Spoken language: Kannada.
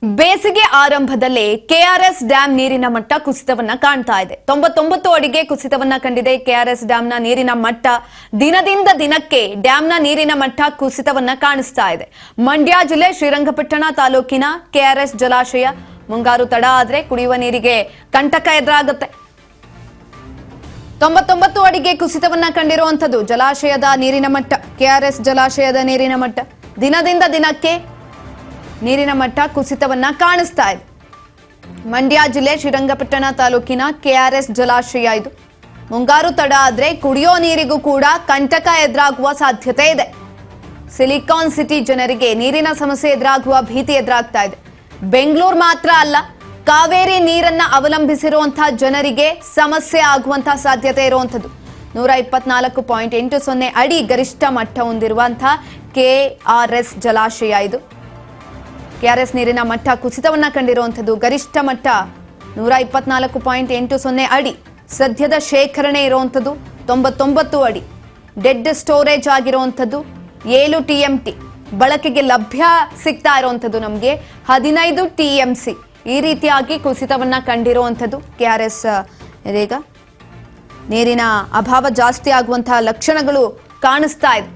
ಬೇಸಿಗೆ ಆರಂಭದಲ್ಲೇ ಕೆಆರ್ಎಸ್ ಡ್ಯಾಂ ನೀರಿನ ಮಟ್ಟ ಕುಸಿತವನ್ನ ಕಾಣ್ತಾ ಇದೆ. 99 ಅಡಿಗೆ ಕುಸಿತವನ್ನ ಕಂಡಿದೆ ಕೆಆರ್ಎಸ್ ಡ್ಯಾಂನ ನೀರಿನ ಮಟ್ಟ. ದಿನದಿಂದ ದಿನಕ್ಕೆ ಡ್ಯಾಂನ ನೀರಿನ ಮಟ್ಟ ಕುಸಿತವನ್ನ ಕಾಣಿಸ್ತಾ ಇದೆ. ಮಂಡ್ಯ ಜಿಲ್ಲೆ ಶ್ರೀರಂಗಪಟ್ಟಣ ತಾಲೂಕಿನ ಕೆಆರ್ಎಸ್ ಜಲಾಶಯ ಮುಂಗಾರು ತಡ ಆದ್ರೆ ಕುಡಿಯುವ ನೀರಿಗೆ ಕಂಟಕ ಎದುರಾಗುತ್ತೆ. 99 ಅಡಿಗೆ ಕುಸಿತವನ್ನ ಕಂಡಿರುವಂತದ್ದು ಜಲಾಶಯದ ನೀರಿನ ಮಟ್ಟ. ಕೆಆರ್ಎಸ್ ಜಲಾಶಯದ ನೀರಿನ ಮಟ್ಟ ದಿನದಿಂದ ದಿನಕ್ಕೆ ನೀರಿನ ಮಟ್ಟ ಕುಸಿತವನ್ನ ಕಾಣಿಸ್ತಾ ಇದೆ. ಮಂಡ್ಯ ಜಿಲ್ಲೆ ಶ್ರೀರಂಗಪಟ್ಟಣ ತಾಲೂಕಿನ ಕೆಆರ್ಎಸ್ ಜಲಾಶಯ ಇದು. ಮುಂಗಾರು ತಡ ಆದ್ರೆ ಕುಡಿಯೋ ನೀರಿಗೂ ಕೂಡ ಕಂಟಕ ಎದುರಾಗುವ ಸಾಧ್ಯತೆ ಇದೆ. ಸಿಲಿಕಾನ್ ಸಿಟಿ ಜನರಿಗೆ ನೀರಿನ ಸಮಸ್ಯೆ ಎದುರಾಗುವ ಭೀತಿ ಎದುರಾಗ್ತಾ ಇದೆ. ಬೆಂಗಳೂರು ಮಾತ್ರ ಅಲ್ಲ, ಕಾವೇರಿ ನೀರನ್ನ ಅವಲಂಬಿಸಿರುವಂತಹ ಜನರಿಗೆ ಸಮಸ್ಯೆ ಆಗುವಂತಹ ಸಾಧ್ಯತೆ ಇರುವಂತದ್ದು. 124.80 ಅಡಿ ಗರಿಷ್ಠ ಮಟ್ಟ ಹೊಂದಿರುವಂತಹ ಕೆಆರ್ಎಸ್ ಜಲಾಶಯ ಇದು. ಕೆಆರ್ಎಸ್ ನೀರಿನ ಮಟ್ಟ ಕುಸಿತವನ್ನ ಕಂಡಿರುವಂತದ್ದು. ಗರಿಷ್ಠ ಮಟ್ಟ 124.80 ಅಡಿ. ಸದ್ಯದ ಶೇಖರಣೆ ಇರುವಂತದ್ದು 99 ಅಡಿ. ಡೆಡ್ ಸ್ಟೋರೇಜ್ ಆಗಿರುವಂತದ್ದು 7 TMT. ಬಳಕೆಗೆ ಲಭ್ಯ ಸಿಗ್ತಾ ಇರುವಂತದ್ದು ನಮಗೆ 15 TMC. ಈ ರೀತಿಯಾಗಿ ಕುಸಿತವನ್ನ ಕಂಡಿರುವಂತದ್ದು ಕೆಆರ್ಎಸ್. ಇದೀಗ ನೀರಿನ ಅಭಾವ ಜಾಸ್ತಿ ಆಗುವಂತಹ ಲಕ್ಷಣಗಳು ಕಾಣಿಸ್ತಾ ಇದೆ.